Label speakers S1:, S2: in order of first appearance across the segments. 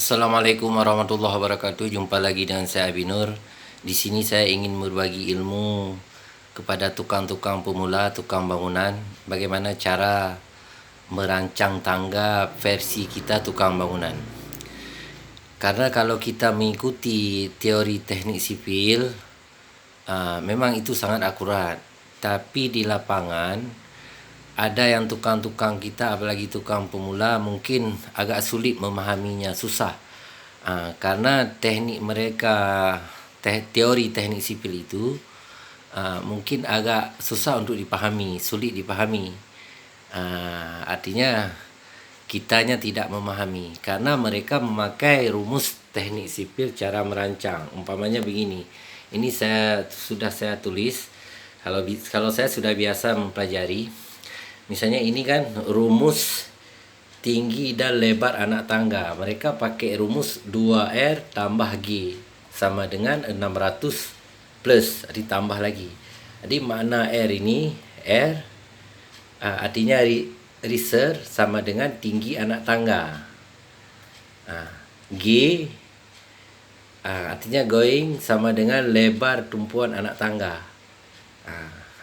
S1: Assalamualaikum warahmatullahi wabarakatuh. Jumpa lagi dengan saya Abi Nur. Di sini saya ingin berbagi ilmu kepada tukang-tukang pemula, tukang bangunan, bagaimana cara merancang tangga versi kita tukang bangunan. Karena kalau kita mengikuti teori teknik sipil, memang itu sangat akurat. Tapi di lapangan ada yang tukang-tukang kita, apalagi tukang pemula, mungkin agak sulit memahaminya, susah. Karena teknik mereka, teori teknik sipil itu mungkin agak susah untuk dipahami, sulit dipahami. Artinya kitanya tidak memahami karena mereka memakai rumus teknik sipil cara merancang. Umpamanya begini, ini saya tulis. Kalau saya sudah biasa mempelajari, misalnya ini kan rumus tinggi dan lebar anak tangga. Mereka pakai rumus 2R tambah G sama dengan 600 plus ditambah lagi. Jadi makna R ini, R artinya riser sama dengan tinggi anak tangga. G artinya going sama dengan lebar tumpuan anak tangga.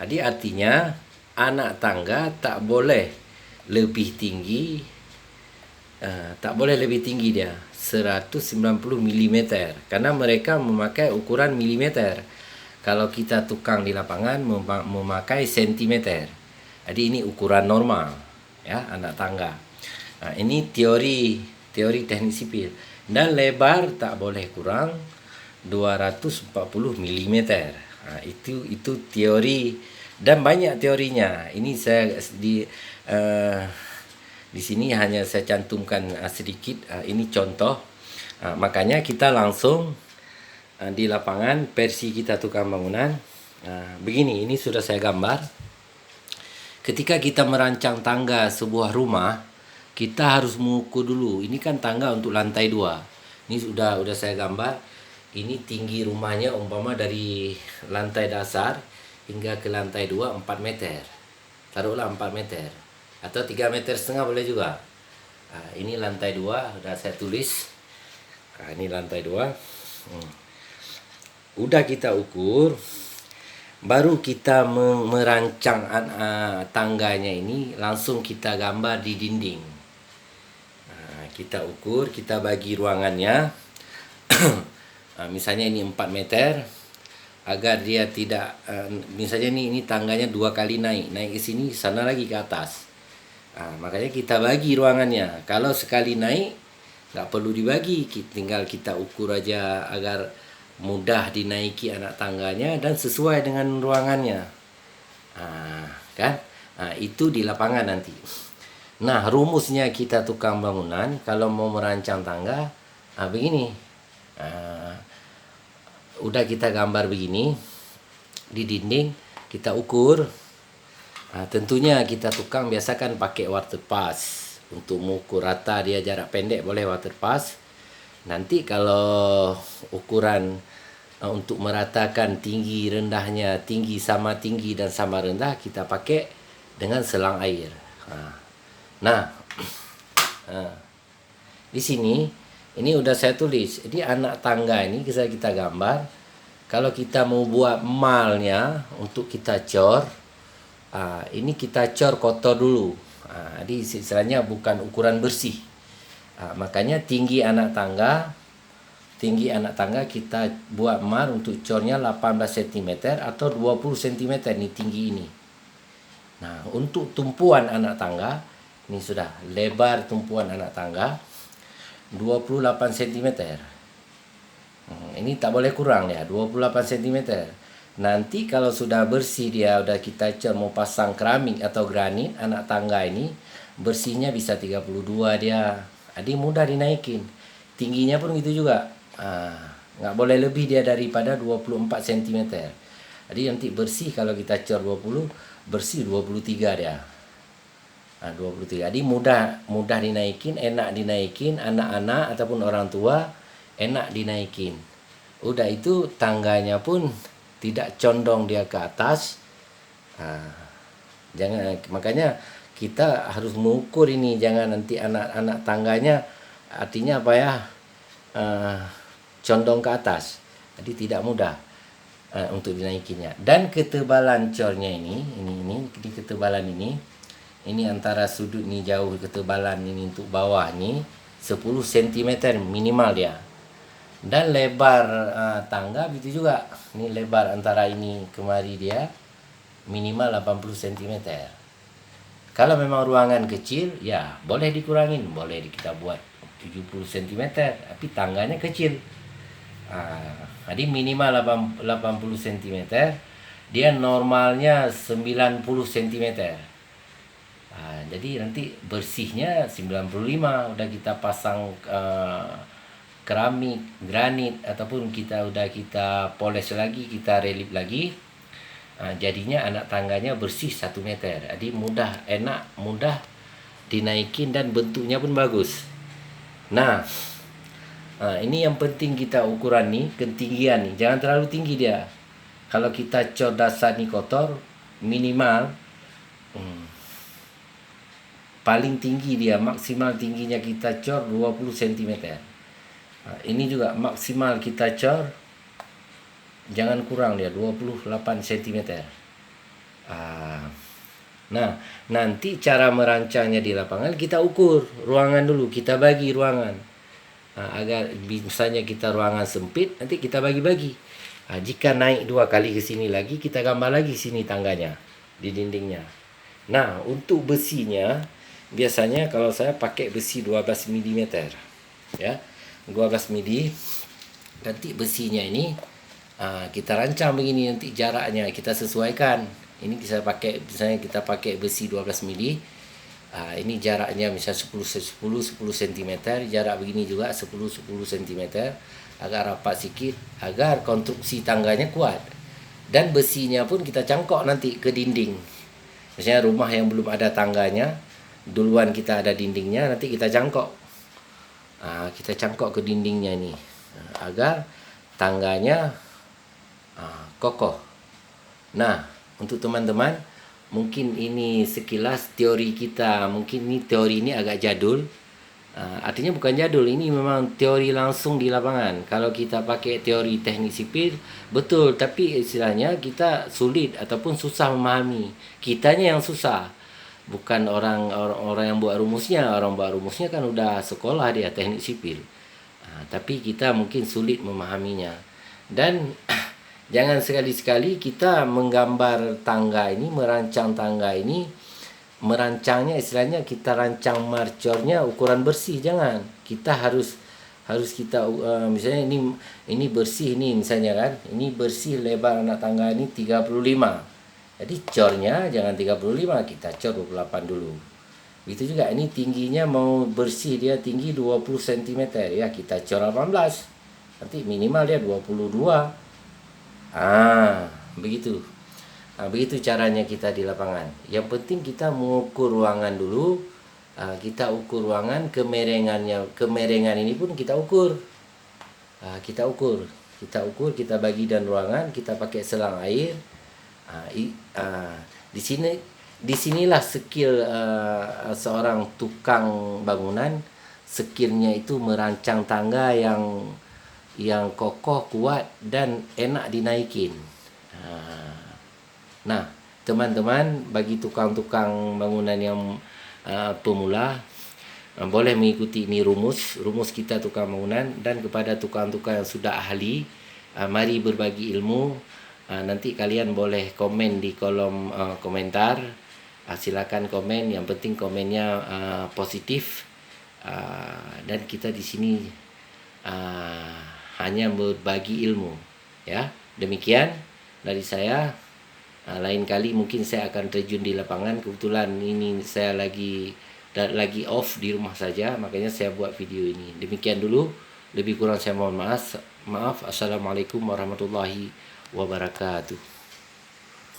S1: Jadi artinya anak tangga tak boleh lebih tinggi, dia 190 mm karena mereka memakai ukuran milimeter. Kalau kita tukang di lapangan memakai sentimeter. Jadi ini ukuran normal ya anak tangga. Ini teori teknik sipil. Dan lebar tak boleh kurang 240 mm. Itu teori dan banyak teorinya. Ini saya di sini hanya saya cantumkan sedikit. Ini contoh. Makanya kita langsung di lapangan versi kita tukang bangunan. Begini, ini sudah saya gambar. Ketika kita merancang tangga sebuah rumah, kita harus mengukur dulu. Ini kan tangga untuk lantai 2. Ini sudah saya gambar. Ini tinggi rumahnya umpama dari lantai dasar hingga ke lantai 2 4 meter. Taruhlah 4 meter. Atau 3,5 meter boleh juga. Ini lantai 2 sudah saya tulis. Ini lantai 2. Udah kita ukur, baru kita merancang tangganya ini, langsung kita gambar di dinding. Kita ukur, kita bagi ruangannya. Misalnya ini 4 meter, agar dia tidak misalnya ini tangganya 2 kali naik ke sini, sana lagi ke atas. Makanya kita bagi ruangannya. Kalau sekali naik nggak perlu dibagi, tinggal kita ukur aja agar mudah dinaiki anak tangganya dan sesuai dengan ruangannya. Itu di lapangan nanti. Nah, rumusnya kita tukang bangunan kalau mau merancang tangga begini. Udah kita gambar begini di dinding, kita ukur. Tentunya kita tukang biasakan pakai waterpass untuk mengukur rata dia, jarak pendek boleh waterpass. Nanti kalau ukuran untuk meratakan tinggi rendahnya, tinggi sama tinggi dan sama rendah, kita pakai dengan selang air. Di sini ini udah saya tulis. Jadi anak tangga ini kita gambar. Kalau kita mau buat malnya untuk kita cor, ini kita cor kotor dulu. Jadi istilahnya bukan ukuran bersih. Makanya tinggi anak tangga kita buat mar untuk cornya 18 cm atau 20 cm nih tinggi ini. Nah, untuk tumpuan anak tangga, ini sudah lebar tumpuan anak tangga 28 cm. Ini tak boleh kurang ya, 28 cm. Nanti kalau sudah bersih dia, udah kita cor mau pasang keramik atau granit, anak tangga ini bersihnya bisa 32 dia. Jadi mudah dinaikin. Tingginya pun gitu juga. Nggak boleh lebih dia daripada 24 cm. Jadi nanti bersih kalau kita cor 20, bersih 23 dia. 23. Jadi mudah dinaikin, enak dinaikin, anak-anak ataupun orang tua enak dinaikin. Udah itu tangganya pun tidak condong dia ke atas. Makanya kita harus mengukur ini, jangan nanti anak-anak tangganya, artinya apa ya, condong ke atas. Jadi tidak mudah untuk dinaikinya. Dan ketebalan cornya ini di ketebalan ini antara sudut ni jauh, ketebalan ini untuk bawah ni 10 cm minimal dia. Dan lebar tangga begitu juga. Ni lebar antara ini kemari dia minimal 80 cm. Kalau memang ruangan kecil, ya boleh dikurangin, boleh kita buat 70 cm, tapi tangganya kecil. Jadi minimal 80 cm, dia normalnya 90 cm. Jadi nanti bersihnya 95, udah kita pasang keramik, granit, ataupun kita poles lagi, kita relief lagi, jadinya anak tangganya bersih 1 meter. Jadi enak, mudah dinaikin dan bentuknya pun bagus. Nah, ini yang penting kita ukuran nih, ketinggian nih, jangan terlalu tinggi dia. Kalau kita cor dasar nih kotor, minimal paling tinggi dia, maksimal tingginya kita cor 20 cm. Ini juga maksimal kita cor, jangan kurang dia, 28 cm. Nah, nanti cara merancangnya di lapangan kita ukur ruangan dulu, kita bagi ruangan. Agar misalnya kita ruangan sempit, nanti kita bagi-bagi. Jika naik 2 kali ke sini lagi, kita gambar lagi sini tangganya di dindingnya. Nah, untuk besinya biasanya kalau saya pakai besi 12 mm ya. 12 mm. Nanti besinya ini kita rancang begini, nanti jaraknya kita sesuaikan. Ini bisa pakai, misalnya kita pakai besi 12 mm. Ini jaraknya misalnya 10 cm, jarak begini juga 10 cm, agak rapat sikit agar konstruksi tangganya kuat. Dan besinya pun kita cangkok nanti ke dinding. Misalnya rumah yang belum ada tangganya, duluan kita ada dindingnya, nanti kita cangkok. Kita cangkok ke dindingnya ini agar tangganya kokoh. Nah, untuk teman-teman, mungkin ini sekilas teori kita. Mungkin ini teori ini agak jadul. Artinya bukan jadul, ini memang teori langsung di lapangan. Kalau kita pakai teori teknik sipil, betul, tapi istilahnya kita sulit ataupun susah memahami. Kitanya yang susah, bukan orang yang buat rumusnya. Orang buat rumusnya kan udah sekolah dia teknik sipil. Tapi kita mungkin sulit memahaminya. Dan jangan sekali-sekali kita menggambar tangga ini, merancang tangga ini, merancangnya istilahnya kita rancang marcornya ukuran bersih. Jangan, kita harus kita misalnya ini bersih, ini misalnya kan, ini bersih lebar anak tangga ini 35. Jadi cornya jangan 35, kita cor 28 dulu. Begitu juga ini tingginya mau bersih, dia tinggi 20 cm ya, kita cor 18. Nanti minimal dia 22. Begitu. Begitu caranya kita di lapangan. Yang penting kita mengukur ruangan dulu. Kita ukur ruangan, kemerengan ini pun kita ukur. Kita ukur, kita bagi dan ruangan, kita pakai selang air. Disinilah skill seorang tukang bangunan. Skillnya itu merancang tangga yang kokoh, kuat, dan enak dinaikin. Nah, teman-teman, bagi tukang-tukang bangunan yang pemula, boleh mengikuti ini rumus kita tukang bangunan. Dan kepada tukang-tukang yang sudah ahli, mari berbagi ilmu. Nanti kalian boleh komen di kolom komentar. Silakan komen, yang penting komennya positif. Dan kita di sini hanya berbagi ilmu, ya. Demikian dari saya. Lain kali mungkin saya akan terjun di lapangan. Kebetulan ini saya lagi off di rumah saja, makanya saya buat video ini. Demikian dulu, lebih kurang saya mohon maaf. Assalamualaikum warahmatullahi wabarakatuh.